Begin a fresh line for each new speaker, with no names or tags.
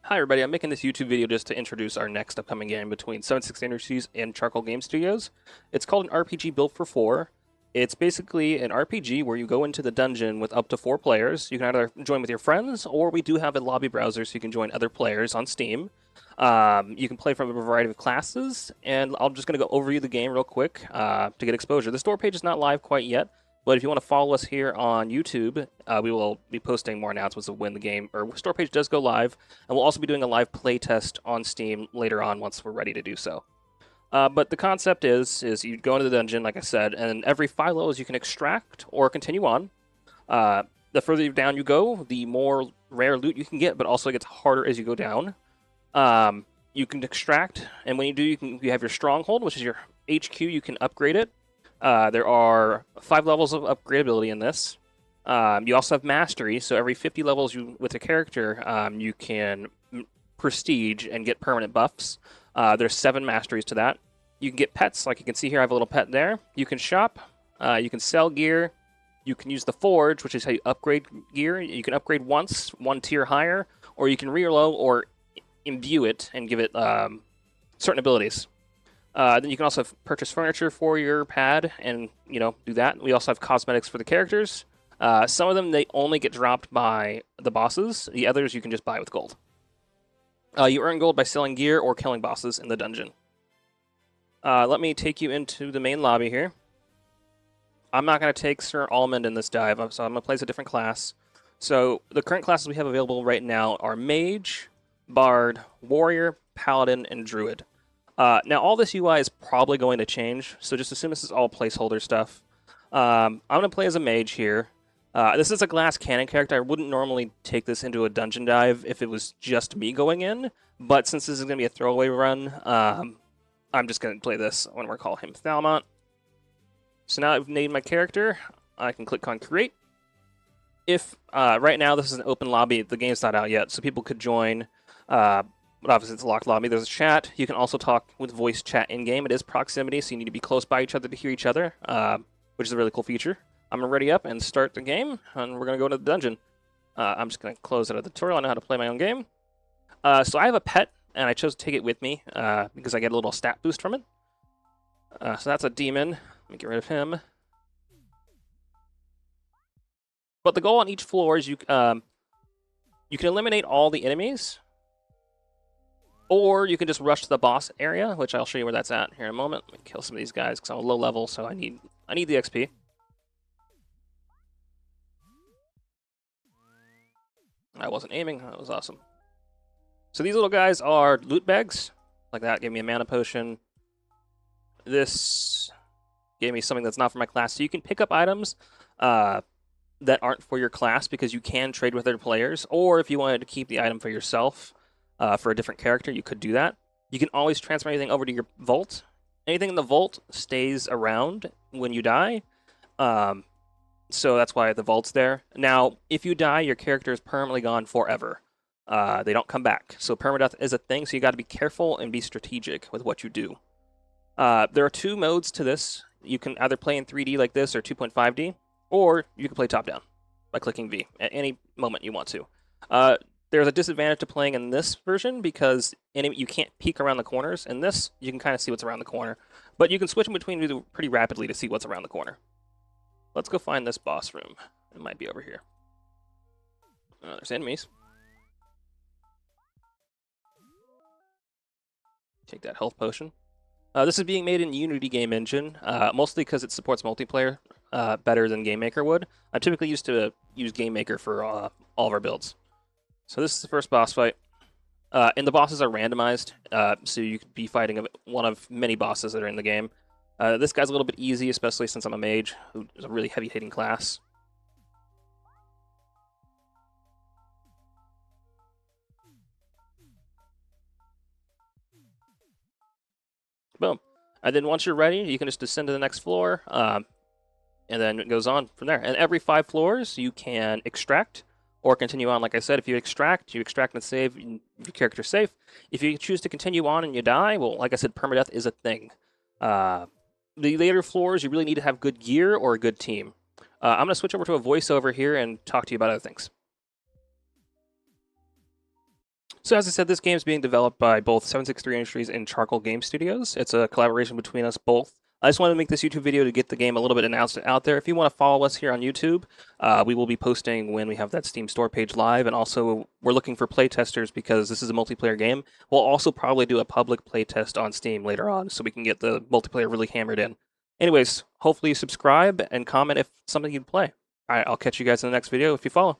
Hi everybody, I'm making this YouTube video just to introduce our next upcoming game between 76 Industries and Charcoal Game Studios. It's called an RPG built for four. It's basically an RPG where you go into the dungeon with up to 4 players. You can either join with your friends, or we do have a lobby browser so you can join other players on Steam. You can play from a variety of classes, and I'm just going to go overview the game real quick to get exposure. The store page is not live quite yet, but if you want to follow us here on YouTube, we will be posting more announcements of when the game or store page does go live, and we'll also be doing a live play test on Steam later on once we're ready to do so. But the concept is you go into the dungeon, like I said, and every 5 levels you can extract or continue on. The further down you go, the more rare loot you can get, but also it gets harder as you go down. You can extract, and when you do, you have your stronghold, which is your HQ. You can upgrade it. There are 5 levels of upgradability in this. You also have mastery, so every 50 levels with a character, you can prestige and get permanent buffs. There's 7 masteries to that. You can get pets, like you can see here, I have a little pet there. You can shop, you can sell gear, you can use the forge, which is how you upgrade gear. You can upgrade once, 1 tier higher, or you can reload or imbue it and give it certain abilities. Then you can also purchase furniture for your pad and, do that. We also have cosmetics for the characters. Some of them, they only get dropped by the bosses. The others you can just buy with gold. You earn gold by selling gear or killing bosses in the dungeon. Let me take you into the main lobby here. I'm not going to take Sir Almond in this dive, so I'm going to play as a different class. So the current classes we have available right now are Mage, Bard, Warrior, Paladin, and Druid. Now, all this UI is probably going to change, so just assume this is all placeholder stuff. I'm going to play as a mage here. This is a glass cannon character. I wouldn't normally take this into a dungeon dive if it was just me going in, but since this is going to be a throwaway run, I'm just going to play this when we're calling him Thalmont. So now I've named my character. I can click on Create. If right now this is an open lobby, the game's not out yet, so people could join. But obviously it's a locked lobby. There's a chat. You can also talk with voice chat in-game. It is proximity, so you need to be close by each other to hear each other, which is a really cool feature. I'm going to ready up and start the game, and we're going to go into the dungeon. I'm just going to close out of the tutorial. I know how to play my own game. So I have a pet, and I chose to take it with me because I get a little stat boost from it. So that's a demon. Let me get rid of him. But the goal on each floor is you can eliminate all the enemies, or you can just rush to the boss area, which I'll show you where that's at here in a moment. Let me kill some of these guys because I'm a low level, so I need the XP. I wasn't aiming. That was awesome. So these little guys are loot bags. Like that gave me a mana potion. This gave me something that's not for my class. So you can pick up items that aren't for your class because you can trade with other players. Or if you wanted to keep the item for yourself, for a different character, you could do that. You can always transfer anything over to your vault. Anything in the vault stays around when you die. So that's why the vault's there. Now, if you die, your character is permanently gone forever. They don't come back. So permadeath is a thing, so you got to be careful and be strategic with what you do. There are 2 modes to this. You can either play in 3D like this or 2.5D, or you can play top-down by clicking V at any moment you want to. There's a disadvantage to playing in this version because you can't peek around the corners. In this, you can kind of see what's around the corner. But you can switch in between pretty rapidly to see what's around the corner. Let's go find this boss room. It might be over here. There's enemies. Take that health potion. This is being made in Unity game engine, mostly because it supports multiplayer better than GameMaker would. I typically used to use GameMaker for all of our builds. So this is the first boss fight. And the bosses are randomized, so you could be fighting one of many bosses that are in the game. This guy's a little bit easy, especially since I'm a mage, who is a really heavy-hitting class. Boom. And then once you're ready, you can just descend to the next floor, and then it goes on from there. And every 5 floors, you can extract or continue on. Like I said, if you extract and save, your character's safe. If you choose to continue on and you die, well, like I said, permadeath is a thing. The later floors, you really need to have good gear or a good team. I'm going to switch over to a voiceover here and talk to you about other things. So as I said, this game is being developed by both 763 Industries and Charcoal Game Studios. It's a collaboration between us both. I just wanted to make this YouTube video to get the game a little bit announced out there. If you want to follow us here on YouTube, we will be posting when we have that Steam store page live, and also we're looking for playtesters because this is a multiplayer game. We'll also probably do a public playtest on Steam later on, so we can get the multiplayer really hammered in. Anyways, hopefully you subscribe and comment if something you'd play. All right, I'll catch you guys in the next video if you follow.